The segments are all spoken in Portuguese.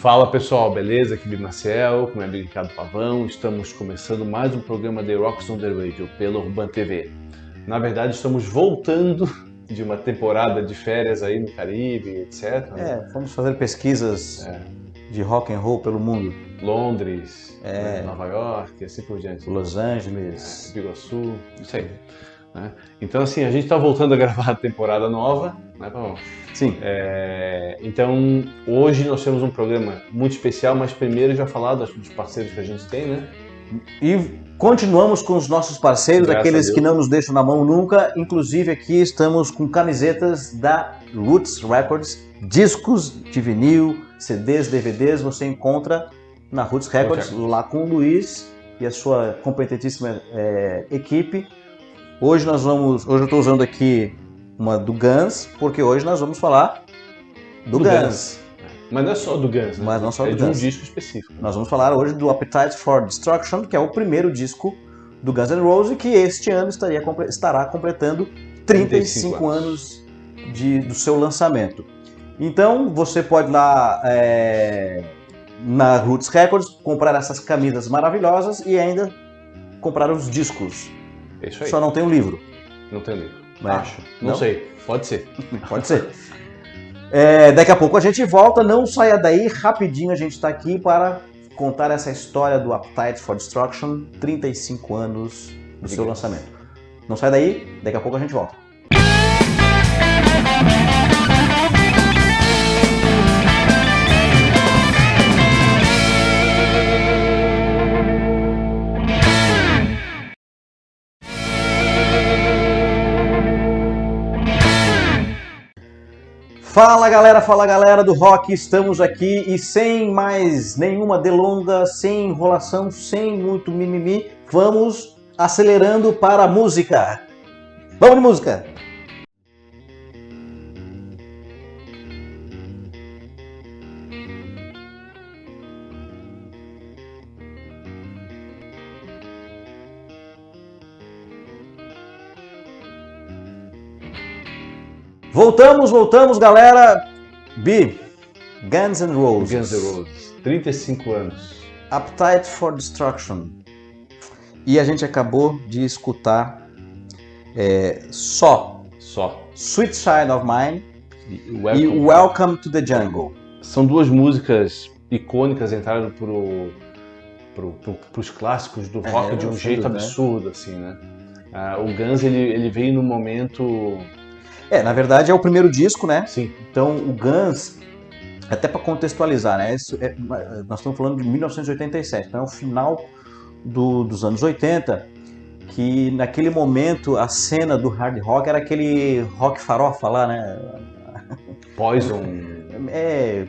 Fala pessoal, beleza? Aqui é Bibi Maciel, com meu amigo Ricardo Pavão. Estamos começando mais um programa The Rocks on the Radio pela Urban TV. Na verdade, estamos voltando de uma temporada de férias aí no Caribe, etc. Fomos fazer pesquisas de rock and roll pelo mundo. Londres, Nova York, assim por diante. Los Angeles, Biguaçu, isso aí. Né? Então, assim, a gente está voltando a gravar a temporada nova, né, Pavão? Sim. Então, hoje nós temos um programa muito especial, mas primeiro já falar dos parceiros que a gente tem, né? E continuamos com os nossos parceiros, aqueles que não nos deixam na mão nunca. Inclusive aqui estamos com camisetas da Roots Records, discos de vinil, CDs, DVDs, você encontra na Roots Records, lá com o Luiz e a sua competentíssima equipe. Hoje eu estou usando aqui uma do Guns, porque hoje nós vamos falar do Guns. Mas não é só do Guns, né? Mas não só do Guns. É de um disco específico. Nós vamos falar hoje do Appetite for Destruction, que é o primeiro disco do Guns N' Roses, que este ano estará completando 35 anos do seu lançamento. Então você pode ir lá na Roots Records comprar essas camisas maravilhosas e ainda comprar os discos. É isso aí. Só não tem um livro. Não tem livro. Acho. Não sei. Pode ser. Pode ser. Daqui a pouco a gente volta, não saia daí, rapidinho a gente está aqui para contar essa história do Appetite for Destruction, 35 anos do seu lançamento. Não sai daí, daqui a pouco a gente volta. Fala galera do rock, estamos aqui e sem mais nenhuma delonga, sem enrolação, sem muito mimimi, vamos acelerando para a música. Vamos de música! Voltamos, galera. Guns N' Roses. Guns N' Roses, 35 anos. Appetite for Destruction. E a gente acabou de escutar só Sweet Child of Mine e Welcome to the Jungle. São duas músicas icônicas, entraram pros clássicos do rock de um jeito absurdo, assim, né? O Guns, ele veio no momento... na verdade é o primeiro disco, né? Sim. Então o Guns, até para contextualizar, né? Nós estamos falando de 1987, então é o final dos anos 80, que naquele momento a cena do hard rock era aquele rock farofa lá, né? Poison.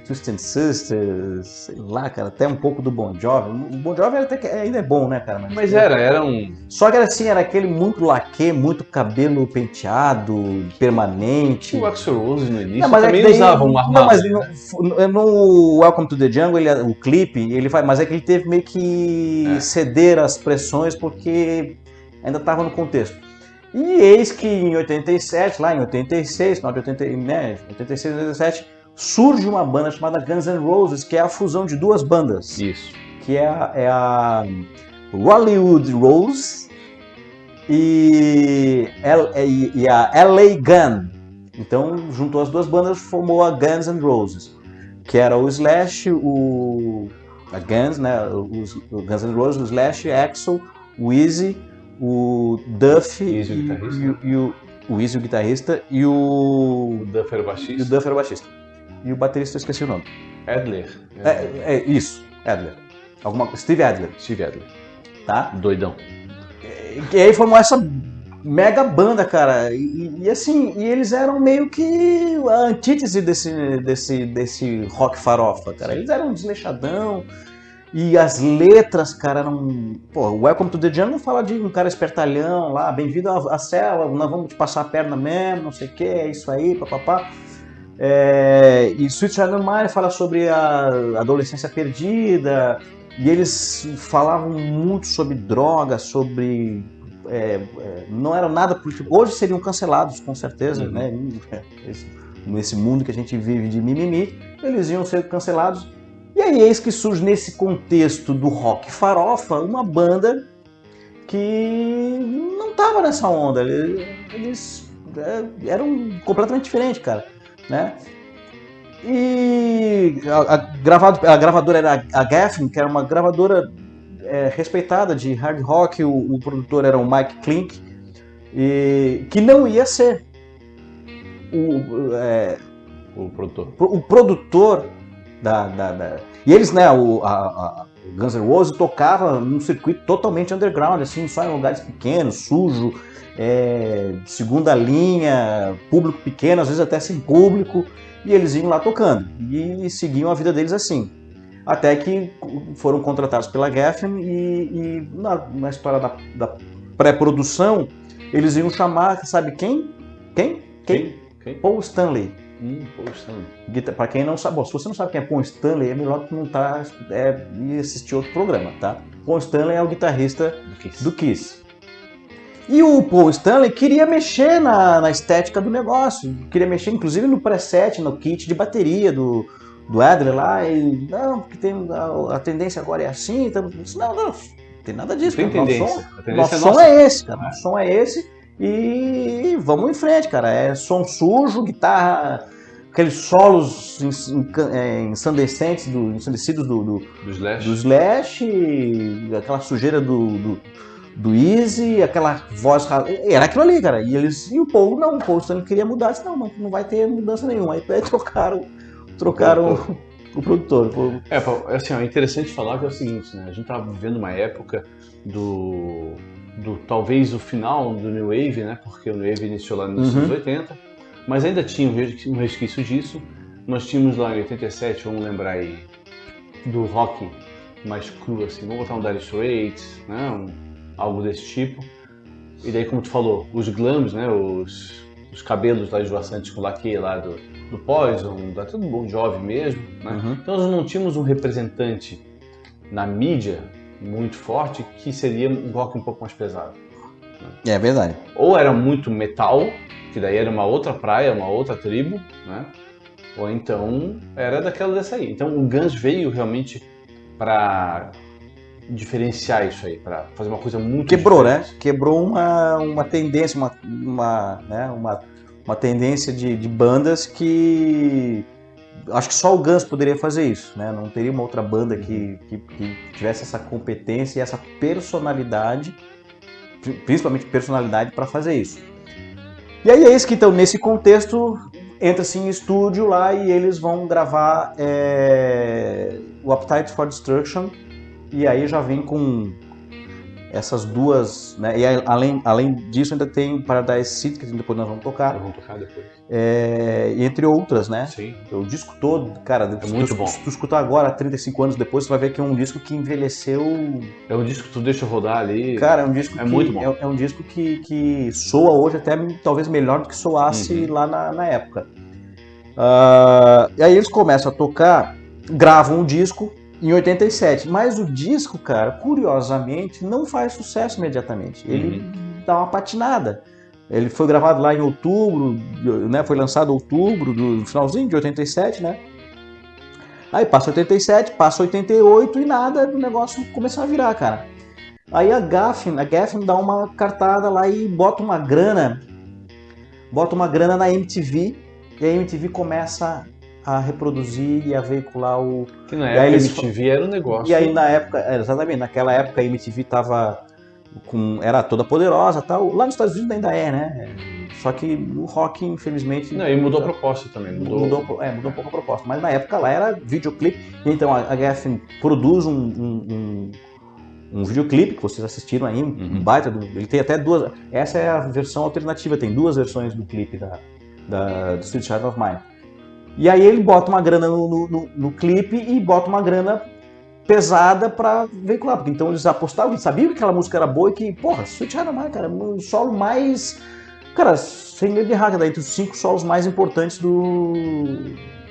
Twisted Sisters, sei lá, cara, até um pouco do Bon Jovi. O Bon Jovi ainda é bom, né, cara? Mas era um... Só que era assim, era aquele muito laque, muito cabelo penteado, permanente. O Axl Rose no início também usava um armário. Não, mas no Welcome to the Jungle, o clipe, ele vai, mas é que ele teve meio que ceder às pressões porque ainda estava no contexto. E eis que em 87, lá em 86, final de 86, 87, surge uma banda chamada Guns N' Roses, que é a fusão de duas bandas. Isso. Que é a Hollywood Rose e a LA Gun. Então, juntou as duas bandas, formou a Guns N' Roses, que era o Slash, a Guns, né? O Guns N' Roses, o Slash, Axl, o Easy, o Duff o Easy, o guitarrista, e o Duff era o baixista. E o baterista, eu esqueci o nome. Adler. Isso, Adler. Steve Adler. Tá? Doidão. E aí formou essa mega banda, cara. E assim, eles eram meio que a antítese desse rock farofa, cara. Eles eram desleixadão. E as letras, cara, eram... Pô, Welcome to the Jungle fala de um cara espertalhão lá, bem-vindo à selva, nós vamos te passar a perna mesmo, não sei o que, é isso aí, papapá. E Sweet Child of Mine fala sobre a adolescência perdida, e eles falavam muito sobre drogas, sobre... não era nada político. Hoje seriam cancelados, com certeza, né? Nesse mundo que a gente vive de mimimi, eles iam ser cancelados. E aí eis que surge nesse contexto do rock farofa uma banda que não estava nessa onda. Eles eram completamente diferentes, cara, né? E a gravadora era a Geffen, que era uma gravadora respeitada de hard rock. O produtor era o Mike Klink, e que não ia ser o produtor e eles, né, o Guns N' Roses tocava num circuito totalmente underground, assim, só em lugares pequenos, sujo, segunda linha, público pequeno, às vezes até sem público, e eles iam lá tocando e seguiam a vida deles assim. Até que foram contratados pela Geffen e na história da pré-produção, eles iam chamar, sabe quem? Quem? Paul Stanley. Paul Stanley. Para quem não sabe, bom, se você não sabe quem é Paul Stanley, é melhor que não ir assistir outro programa, tá? Paul Stanley é o guitarrista do Kiss. E o Paul Stanley queria mexer na estética do negócio, queria mexer inclusive no preset, no kit de bateria do Adler lá, e não, porque a tendência agora é assim, então, não tem nada disso. Tem tendência. Nosso som é esse, cara, nosso som é esse, e vamos em frente, cara, é som sujo, guitarra, aqueles solos ensandecidos do Slash, aquela sujeira do Easy, aquela voz... Era aquilo ali, cara. E o Paul Stanley queria mudar, disse, não vai ter mudança nenhuma. Aí trocaram o produtor. Assim, é interessante falar que é o seguinte, né? A gente estava vivendo uma época do talvez o final do New Wave, né? Porque o New Wave iniciou lá nos anos 80, mas ainda tinha um resquício disso. Nós tínhamos lá em 87, vamos lembrar aí, do rock mais cru, assim, vamos botar um Dire Straits, né? Algo desse tipo. E daí, como tu falou, os glams, né? Os cabelos lá esvoaçantes com laque lá do Poison, tudo bom jovem mesmo, né? Então nós não tínhamos um representante na mídia muito forte que seria um rock um pouco mais pesado. Né? É verdade. Ou era muito metal, que daí era uma outra praia, uma outra tribo, né? Ou então era dessa aí. Então o Guns veio realmente para diferenciar isso aí, para fazer uma coisa muito diferente. Né? Quebrou uma tendência, uma tendência de bandas que acho que só o Guns poderia fazer isso, né? Não teria uma outra banda que tivesse essa competência e essa personalidade, principalmente personalidade, para fazer isso. E aí é isso que, então, nesse contexto, entra-se em estúdio lá e eles vão gravar o Appetite for Destruction, e aí já vem com essas duas, né? E além disso ainda tem Paradise City, que depois nós vamos tocar. Vamos tocar depois. Entre outras, né? Sim. O disco todo, cara, muito bom. Se tu escutar agora, 35 anos depois, você vai ver que é um disco que envelheceu... É um disco que tu deixa rodar ali. Cara, é um disco muito bom. É um disco que soa hoje até talvez melhor do que soasse lá na época. E aí eles começam a tocar, gravam um disco em 87, mas o disco, cara, curiosamente, não faz sucesso imediatamente. Ele dá uma patinada. Ele foi gravado lá em outubro, né? Foi lançado em outubro, do finalzinho de 87, né? Aí passa 87, passa 88 e nada, o negócio começou a virar, cara. Aí a Geffen dá uma cartada lá e bota uma grana na MTV, e a MTV começa a reproduzir e a veicular o... Que na época a MTV era um negócio. E aí na época, exatamente, naquela época a MTV era toda poderosa e tal. Lá nos Estados Unidos ainda é, né? Só que o rock, infelizmente... Não, e mudou a proposta também. Mudou um pouco a proposta. Mas na época lá era videoclipe. Então a Geffen produz um videoclipe que vocês assistiram aí, um baita. Ele tem até duas... Essa é a versão alternativa, tem duas versões do clipe do Sweet Child of Mine. E aí ele bota uma grana no clipe e bota uma grana pesada pra veicular, porque então eles apostavam, eles sabiam que aquela música era boa e que, porra, Sweet Child of Mine, cara, um solo mais, cara, sem medo de errar, entre os 5 solos mais importantes do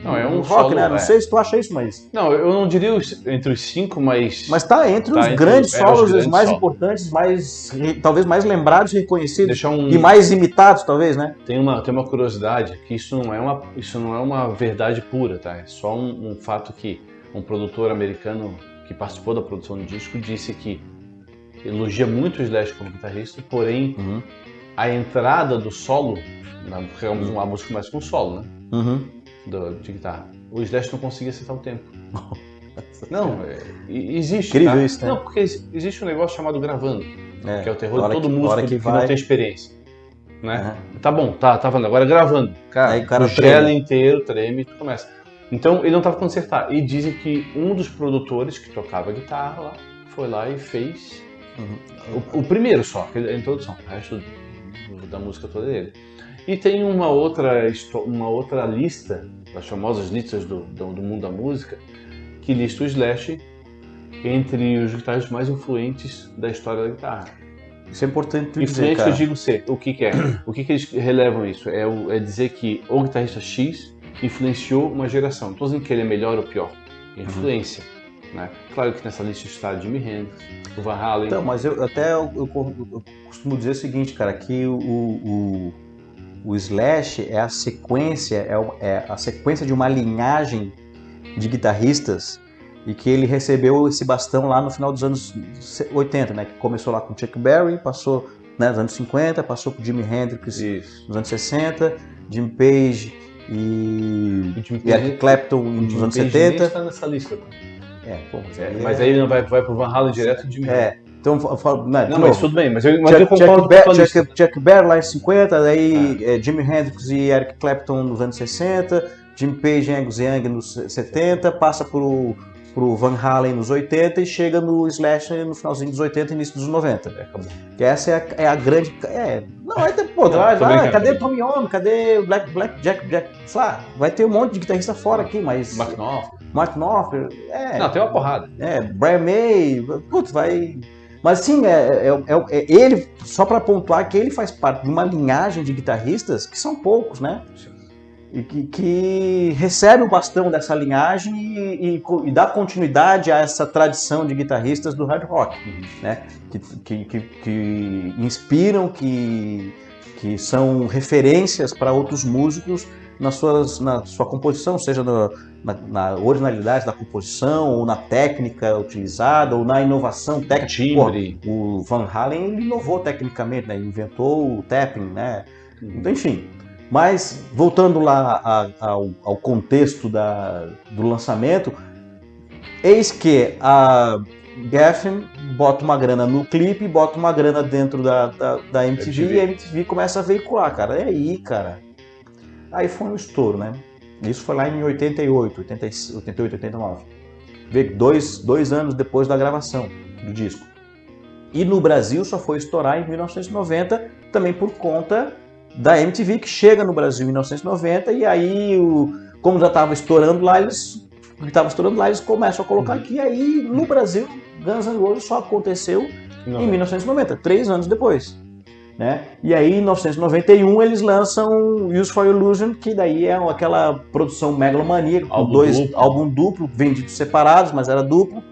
rock, solo, né? Não sei se tu acha isso, mas... Não, eu não diria entre os 5, mas... Mas tá entre os grandes solos, os mais importantes, talvez mais lembrados e reconhecidos, e mais imitados, talvez, né? Tem uma curiosidade, que isso não é uma verdade pura, tá? É só um fato que um produtor americano que participou da produção do disco disse que elogia muito o Slash como guitarrista, porém a entrada do solo, digamos, uma música começa com solo, né? De guitarra. O Slash não conseguia acertar o tempo. Não, existe. Incrível Tá? isso, né? Não, porque existe um negócio chamado gravando, que é o terror de todo que, músico que vai... não tem experiência. Né? Tá bom, tá falando, agora gravando. Cara, aí o cara gela inteiro, treme e tu começa. Então ele não tava conseguindo acertar. E dizem que um dos produtores que tocava guitarra lá foi lá e fez o primeiro só, a introdução. O resto da música toda dele. E tem uma outra lista, das famosas listas do mundo da música, que lista o Slash entre os guitarristas mais influentes da história da guitarra. Isso é importante dizer, influente, cara. eu digo ser. O que é? O que eles relevam isso? É dizer que o guitarrista X influenciou uma geração. Não estou dizendo que ele é melhor ou pior. É influência. Né? Claro que nessa lista está Jimi Hendrix, o Van Halen. Então, mas eu costumo dizer o seguinte, cara, que o Slash é a sequência, é a sequência de uma linhagem de guitarristas e que ele recebeu esse bastão lá no final dos anos 80, né? Que começou lá com Chuck Berry, passou nos anos 50, passou por Jimi Hendrix nos anos 60, Jimmy Page e Eric Clapton nos anos 70. Nem está nessa lista. Mas aí não vai pro Van Halen direto de Jimi Hendrix. Então, não, mas tudo bem, mas eu concordo com a tua lista. Chuck Berry lá em 50, daí Jimi Hendrix e Eric Clapton nos anos 60, Jimmy Page e Angus Young nos 70, passa pro Van Halen nos 80 e chega no Slash no finalzinho dos 80 e início dos 90. Acabou. Que essa é a grande... aí tem, cadê o Tommy Iommi, cadê o Jack, sei lá, vai ter um monte de guitarrista fora aqui, mas... Mark Knopfler, Não, tem uma porrada. Brian May, putz, vai... Mas sim, ele, só para pontuar que ele faz parte de uma linhagem de guitarristas que são poucos, né? E que recebe o bastão dessa linhagem e dá continuidade a essa tradição de guitarristas do hard rock, né? Que inspiram, que são referências para outros músicos na sua composição, seja na originalidade da composição, ou na técnica utilizada, ou na inovação técnica. Timbre. O Van Halen ele inovou tecnicamente, né? Inventou o tapping, né? Então, enfim. Mas, voltando lá ao contexto do lançamento, eis que a Geffen bota uma grana no clipe, bota uma grana dentro da MTV e a MTV começa a veicular, cara. E aí, cara? Aí foi um estouro, né? Isso foi lá em 88, 89. Veio dois anos depois da gravação do disco. E no Brasil só foi estourar em 1990, também por conta da MTV, que chega no Brasil em 1990, e aí, como já estava estourando lá, eles começam a colocar aqui, e aí no Brasil, Guns N' Roses só aconteceu em 1990, 3 anos depois. Né? E aí, em 1991, eles lançam Use for Illusion, que daí é aquela produção megalomaníaca, com álbum duplo, vendidos separados, mas era duplo,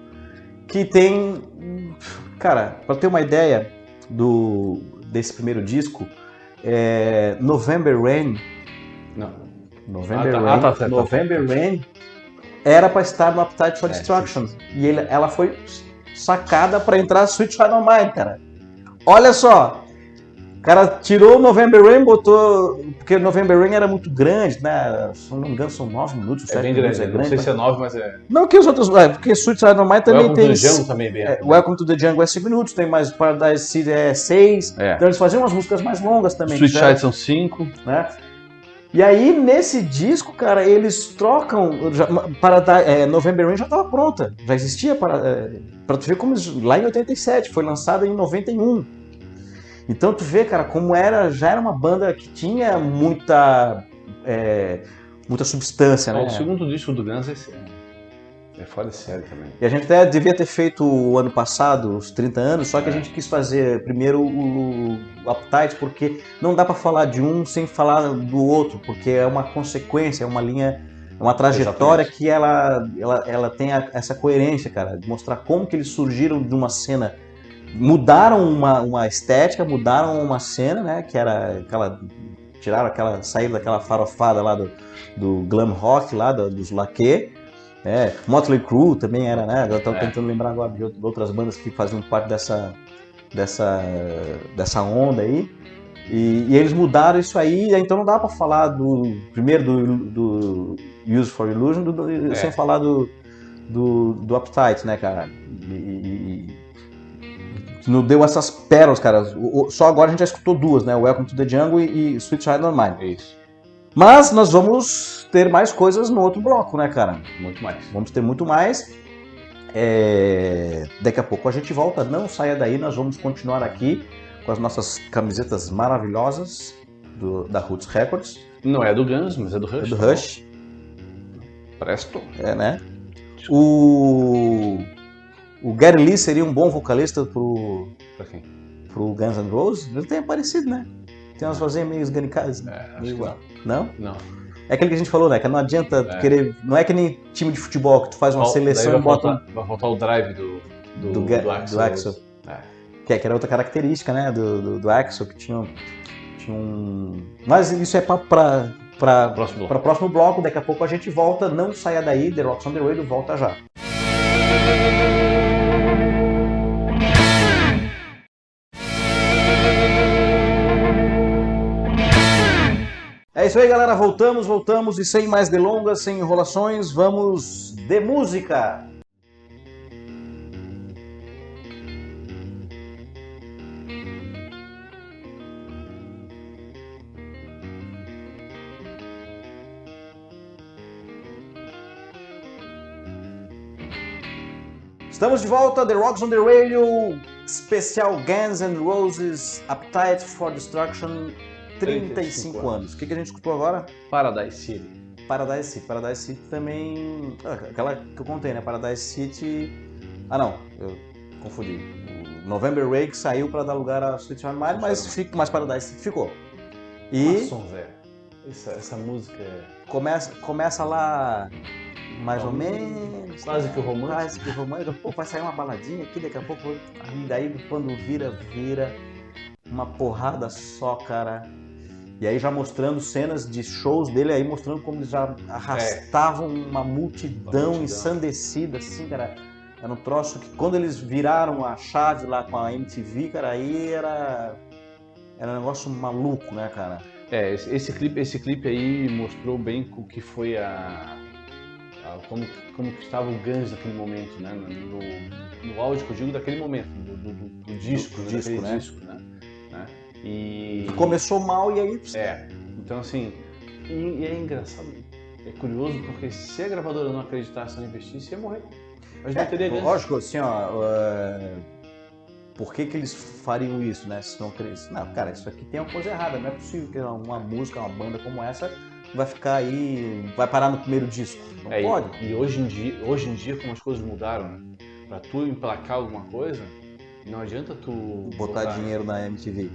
que tem... Cara, para ter uma ideia desse primeiro disco, November Rain... Não. November Rain era para estar no Appetite for Destruction. E ela foi sacada para entrar Sweet Child O' Mine, cara. Olha só! O cara tirou o November Rain, botou... Porque o November Rain era muito grande, né? Se não me engano, são 9 minutos, 7 minutos. Grande. Não sei se é 9, mas é... Não, que os outros... porque Sweet Child O' Mine também tem... Welcome to the Jungle também bem. Welcome to the Jungle é 5 minutos, tem mais Paradise City é 6. Então eles faziam umas músicas mais longas também. Sweet Child são 5. Né? E aí, nesse disco, cara, eles trocam... November Rain já estava pronta. Já existia para tu ver como... Lá em 87, foi lançada em 91. Então tu vê, cara, como já era uma banda que tinha muita substância, né? O segundo disco do Guns é fora de série também. E a gente até devia ter feito o ano passado, os 30 anos, só que a gente quis fazer primeiro o Appetite, porque não dá para falar de um sem falar do outro, porque é uma consequência, é uma linha, é uma trajetória. Exatamente. Que ela tem essa coerência, cara, de mostrar como que eles surgiram de uma cena. Mudaram uma estética, mudaram uma cena, né? Que era saíram daquela farofada lá do glam rock, lá dos laque, Motley Crue também era, né? Eu tô tentando lembrar agora de outras bandas que faziam parte dessa onda aí. E eles mudaram isso aí, então não dá pra falar primeiro do Use for Illusion sem falar do Appetite, né, cara? Não deu essas pérolas, cara. Só agora a gente já escutou duas, né? Welcome to the Jungle e Sweet Child O' Mine. É isso. Mas nós vamos ter mais coisas no outro bloco, né, cara? Muito mais. Vamos ter muito mais. Daqui a pouco a gente volta. Não saia daí, nós vamos continuar aqui com as nossas camisetas maravilhosas da Roots Records. Não é do Guns, mas é do Rush. É do Rush. Presto. Né? O Gary Lee seria um bom vocalista Pra quem? pro Guns N' Roses? Ele tem aparecido, né? Tem umas vozinhas meio esganicadas. Acho que Não? Não. É aquele que a gente falou, né? Que não adianta querer... Não é que nem time de futebol, que tu faz uma seleção e bota... Vai faltar o drive do Axl. Que era outra característica, né? Do Axl, que tinha um... Mas isso é para próximo bloco. Daqui a pouco a gente volta. Não saia daí. The Rocks on the Radio volta já. É isso aí, galera. Voltamos e sem mais delongas, sem enrolações, vamos de música. Estamos de volta, The Rocks on the Radio, especial Guns N' Roses, Appetite for Destruction, 35 anos. O que a gente escutou agora? Paradise City. Paradise City também... Aquela que eu contei, né? Paradise City... Ah, não. Eu confundi. O November Rain saiu para dar lugar a Sweet Child O' Mine, mas Paradise City ficou. E... Essa música é... Começa lá... Mais ou menos. Quase que o romance. Quase que o romance. Pô, vai sair uma baladinha aqui, daqui a pouco. E daí quando vira uma porrada só, cara. E aí já mostrando cenas de shows dele aí, mostrando como eles já arrastavam uma multidão ensandecida, assim, cara. Era um troço que quando eles viraram a chave lá com a MTV, cara, aí era um negócio maluco, né, cara? Esse clipe aí mostrou bem o que foi como que estava o Guns naquele momento, né? No auge que eu digo daquele momento, do disco, né? E começou mal e aí... Então assim, e é engraçado, é curioso porque se a gravadora não acreditasse, não investisse, ia morrer. Mas não teria Guns. Lógico, assim, por que eles fariam isso, né? Se não, cara, isso aqui tem uma coisa errada, não é possível que uma música, uma banda como essa vai ficar aí, vai parar no primeiro disco. Não pode. E hoje em dia, como as coisas mudaram, né? Pra tu emplacar alguma coisa, não adianta tu botar dinheiro na MTV.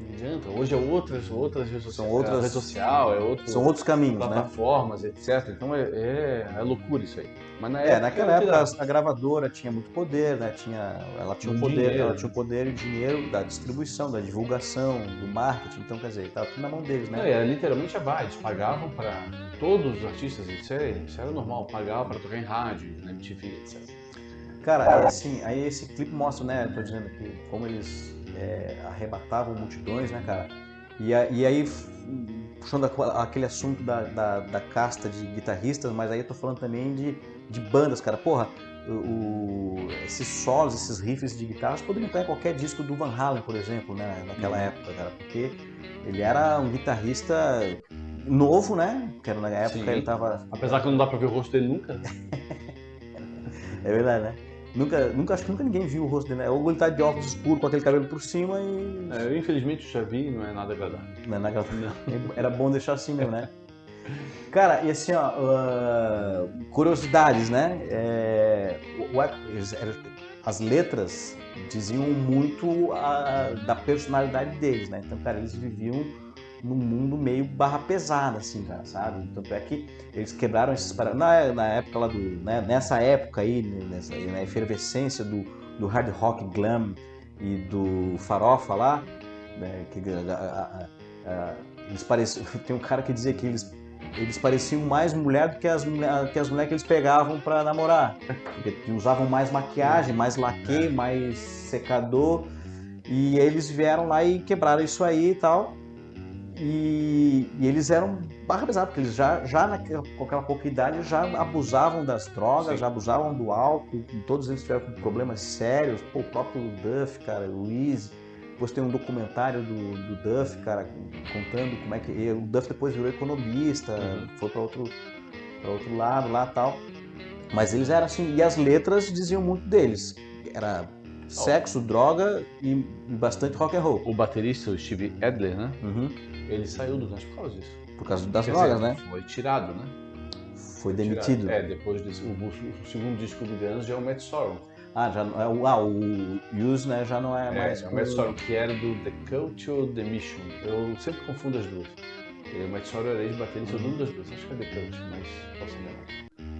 Não adianta. Hoje é outras redes sociais. São outras redes sociais, são outros caminhos, plataformas, né? etc. Então é loucura isso aí. Mas naquela época a gravadora tinha muito poder, né? Ela tinha o poder e o dinheiro da distribuição, da divulgação, do marketing. Então, quer dizer, estava tudo na mão deles, né? Era literalmente a base. Eles pagavam para todos os artistas, isso era normal, pagavam para tocar em rádio, na MTV, etc. Cara, assim, aí esse clipe mostra, né? Tô dizendo aqui como eles arrebatavam multidões, né, cara? E aí, puxando aquele assunto da casta de guitarristas, mas aí eu tô falando também de bandas, cara. Porra, esses solos, esses riffs de guitarras poderiam estar em qualquer disco do Van Halen, por exemplo, né? Naquela época, cara. Porque ele era um guitarrista novo, né? Que era na época. Sim. Ele tava... Apesar que não dá pra ver o rosto dele nunca. É verdade, né? Acho que nunca ninguém viu o rosto dele, né? Ou ele tá de óculos escuros com aquele cabelo por cima e... eu infelizmente já vi, não é nada agradável. Não é nada agradável. Era bom deixar assim mesmo, né? Cara, e assim, ó, curiosidades, né? As letras diziam muito da personalidade deles, né? Então, cara, eles viviam num mundo meio barra pesada, assim, cara, sabe? Tanto é que eles quebraram esses paradas. Na época lá nessa época aí, na efervescência do hard rock glam e do farofa lá, né, que eles pareciam... Tem um cara que dizia que eles eles pareciam mais mulher do que as mulheres que eles pegavam pra namorar. Porque usavam mais maquiagem, mais laque, mais secador. E eles vieram lá e quebraram isso aí e tal. E eles eram barra pesada, porque eles com aquela pouca idade já abusavam das drogas, Sim. já abusavam do álcool, todos eles tiveram problemas sérios. Pô, o próprio Duff, cara, o Easy. Depois tem um documentário do Duff, cara, contando como é que... O Duff depois virou economista, foi para outro lado lá e tal. Mas eles eram assim, e as letras diziam muito deles. Era sexo, droga e bastante rock and roll. O baterista, o Steve Adler, né? Uhum. Ele saiu do Guns por causa disso. Por causa das Quer drogas, dizer, né? Foi tirado, né? Foi demitido. Tirado. Depois desse, o segundo disco do Guns já é o Matt Sorum. O Use, né, já não é mais... O Matt Sorum, que era do The Cult ou The Mission. Eu sempre confundo as duas. O Matt Sorum era ex-baterista de uma das duas. Acho que é The Cult, mas posso enganar.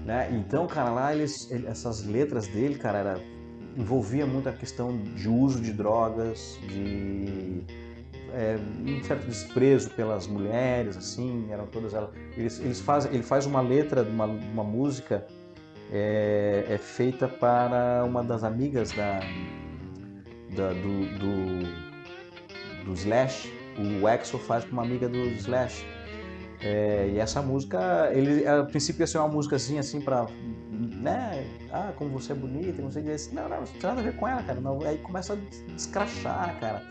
Né? Então, cara, lá essas letras dele, cara, envolvia muito a questão de uso de drogas, de um certo desprezo pelas mulheres, assim, eram todas elas. Ele faz uma letra de uma música feita para uma das amigas do Slash. O Axl faz para uma amiga do Slash. E essa música, a princípio ia ser uma música assim pra, né, como você é bonita, não sei o que, assim, não tem nada a ver com ela, cara, não, aí começa a descrachar, cara.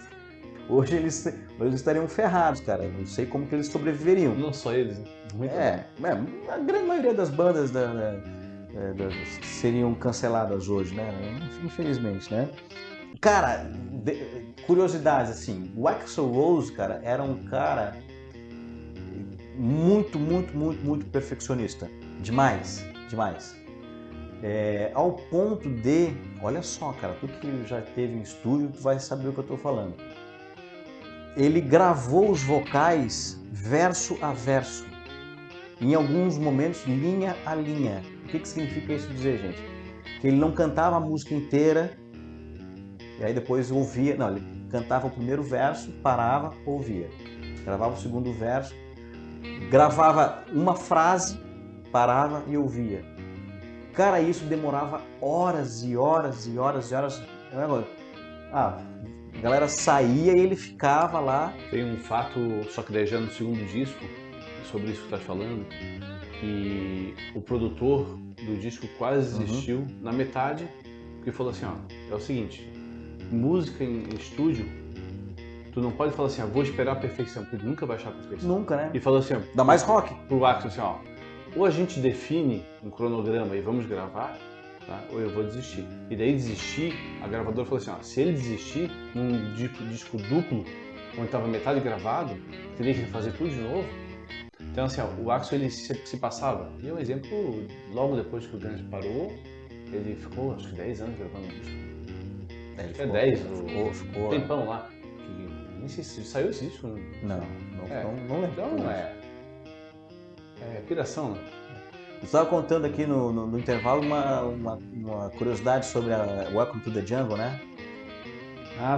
Hoje eles estariam ferrados, cara, eu não sei como que eles sobreviveriam. Não só eles, né? A grande maioria das bandas seriam canceladas hoje, né, infelizmente, né. Cara, curiosidades, assim, o Axl Rose, cara, era um cara muito perfeccionista. Demais. Ao ponto de... Olha só, cara, tu que já teve em estúdio, tu vai saber o que eu tô falando. Ele gravou os vocais verso a verso. Em alguns momentos, linha a linha. O que significa isso dizer, gente? Que ele não cantava a música inteira e aí depois ouvia... Não, ele cantava o primeiro verso, parava, ouvia. Gravava o segundo verso, gravava uma frase, parava e ouvia. Cara, isso demorava horas e horas. A galera saía e ele ficava lá. Tem um fato, só que daí já no segundo disco, sobre isso que tu tá falando, que o produtor do disco quase desistiu na metade, porque falou assim, é o seguinte, música em estúdio, tu não pode falar assim, vou esperar a perfeição, porque tu nunca vai achar a perfeição. Nunca, né? E falou assim, dá mais rock. Pro Axl assim, ou a gente define um cronograma e vamos gravar, tá? Ou eu vou desistir. E daí desistir, a gravadora falou assim, se ele desistir num disco duplo, onde estava metade gravado, teria que fazer tudo de novo. Então assim, o Axl ele se passava. E um exemplo, logo depois que o Guns parou, ele ficou acho que 10 anos gravando um disco. Acho que é 10, ficou tempão lá. Nem sei se saiu esse disco. Não lembro. Então é piração, né? Eu estava contando aqui no intervalo uma curiosidade sobre a Welcome to the Jungle, né?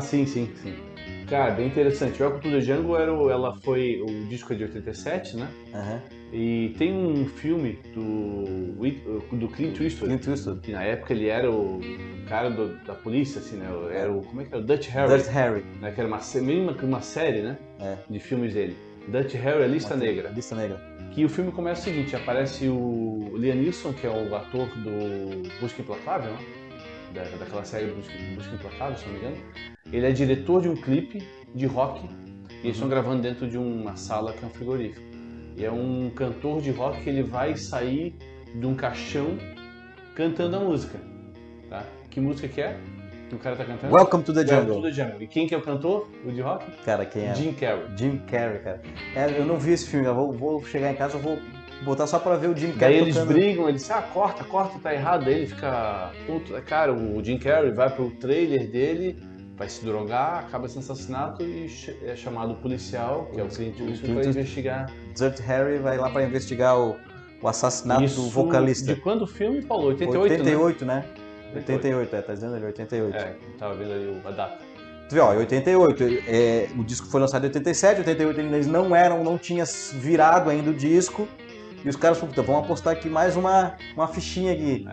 Sim. Cara, bem interessante. Welcome to the Jungle o disco é de 87, né? E tem um filme do Clint Eastwood, que na época ele era o cara da polícia, assim, né? Era como é que era? O Dutch Harry. Né? Que era uma série, né? De filmes dele. Dutch Harry, a Lista Negra. Que o filme começa o seguinte, aparece o Liam Neeson, que é o ator do Busca Implacável, né? Daquela série Busca Implacável, se não me engano. Ele é diretor de um clipe de rock e eles estão gravando dentro de uma sala que é um frigorífico. E é um cantor de rock que ele vai sair de um caixão cantando a música. Tá? Que música que é? Que o cara tá cantando? Welcome to the Jungle. Welcome to the Jungle. E quem que é o cantor? O de rock? Cara, quem é? Jim Carrey. Jim Carrey, cara. Eu não vi esse filme, eu vou chegar em casa, eu vou botar só pra ver o Jim Carrey. Daí eles brigam, ele diz, corta, tá errado. Daí ele fica puto. Cara, o Jim Carrey vai pro trailer dele, vai se drogar, acaba sendo assassinato e é chamado policial, que é o Clint Eastwood, pra investigar. Dutch Harry vai lá pra investigar o assassinato do vocalista. De quando o filme, Paulo? 88, 88, né? 88, tá dizendo ali, 88. Tava vendo ali a data. Tu vê, ó, em 88, o disco foi lançado em 87, 88 eles não tinha virado ainda o disco, e os caras falaram, vamos apostar aqui mais uma fichinha aqui.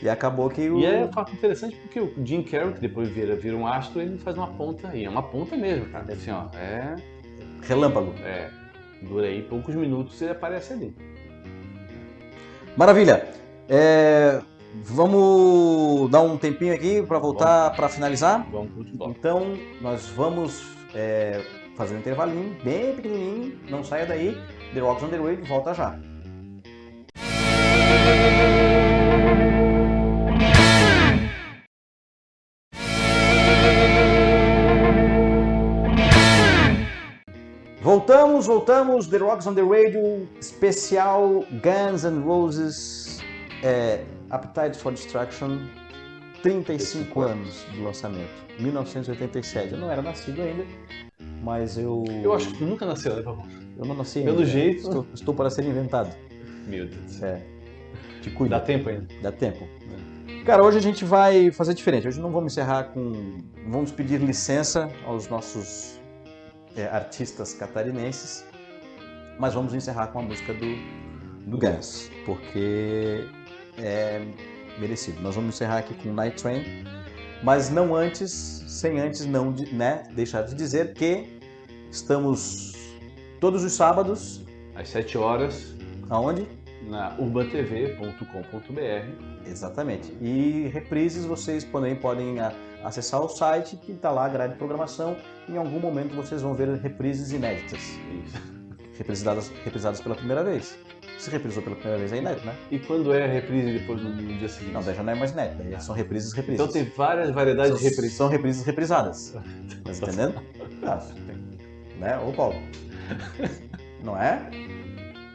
E acabou que E é um fato interessante porque o Jim Carrey, que depois vira um astro, ele faz uma ponta, e é uma ponta mesmo, cara. Assim, ó, relâmpago. Dura aí poucos minutos e ele aparece ali. Maravilha. Vamos dar um tempinho aqui para voltar, para finalizar? Vamos pro bloco. Então, nós vamos fazer um intervalinho bem pequenininho, não saia daí. The Rocks on the Radio volta já. Voltamos, The Rocks on the Radio, especial Guns N' Roses, Appetite for Destruction, 35 anos de lançamento, 1987. Eu não era nascido ainda, mas eu... Eu acho que tu nunca nasceu, né, Pavão? Eu não nasci ainda. Pelo jeito... Estou para ser inventado. Meu Deus do céu. Te cuida. Dá tempo ainda? Dá tempo. Cara, hoje a gente vai fazer diferente. Hoje não vamos encerrar com... Vamos pedir licença aos nossos artistas catarinenses, mas vamos encerrar com a música do Guns, porque é merecido. Nós vamos encerrar aqui com Night Train, mas não antes, sem antes não, né, deixar de dizer que estamos todos os sábados às 7 horas. Aonde? Na urbantv.com.br. Exatamente. E reprises vocês podem acessar o site que está lá, a grade de programação. Em algum momento vocês vão ver reprises inéditas. Isso. Reprisadas pela primeira vez. Se reprisou pela primeira vez é inédito, né? E quando é a reprise depois no dia seguinte? Não, daí já não é mais inédito, daí são reprises. Então tem várias variedades de reprises. São reprises reprisadas. Tá entendendo? Né? Ô Paulo. Não é?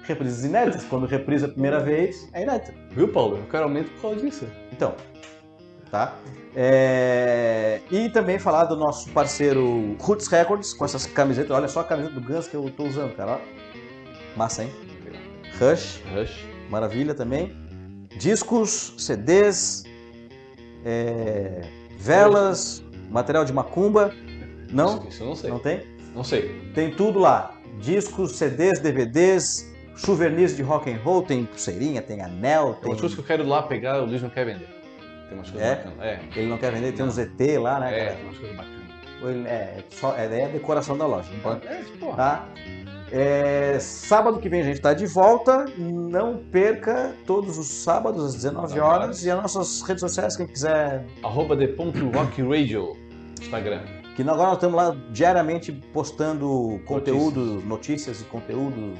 Reprises inéditas. Quando reprisa a primeira vez, é inédito. Viu, Paulo? Eu quero aumento por causa disso. Então, tá? E também falar do nosso parceiro Roots Records, com essas camisetas. Olha só a camiseta do Guns que eu tô usando, cara. Massa, hein? Rush. Maravilha também. Discos, CDs, velas, material de macumba. Não? Isso eu não sei. Não tem? Não sei. Tem tudo lá. Discos, CDs, DVDs, souvenirs de rock and roll, tem pulseirinha, tem anel. Tem umas coisas que eu quero lá pegar, o Luiz não quer vender. Tem umas coisas bacanas. Ele não quer vender, tem um ZT lá, né? Tem umas coisas bacanas. É a decoração da loja. Não pode... porra. Tá? Sábado que vem a gente está de volta. Não perca todos os sábados às 19 horas. E as nossas redes sociais, quem quiser. @the.rockradio, Instagram. Que agora nós estamos lá diariamente postando conteúdo, notícias e conteúdos,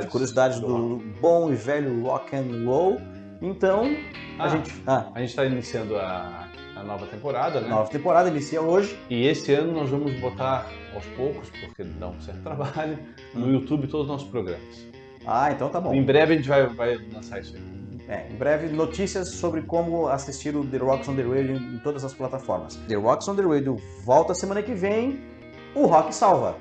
curiosidades do bom e velho rock and roll. Então, a gente está iniciando a nova temporada, né? Nova temporada inicia hoje. E esse ano nós vamos botar aos poucos, porque dá um certo trabalho, no YouTube todos os nossos programas. Então tá bom. Em breve a gente vai lançar isso aí. Em breve, notícias sobre como assistir o The Rocks on the Radio em todas as plataformas. The Rocks on the Radio volta semana que vem. O rock salva.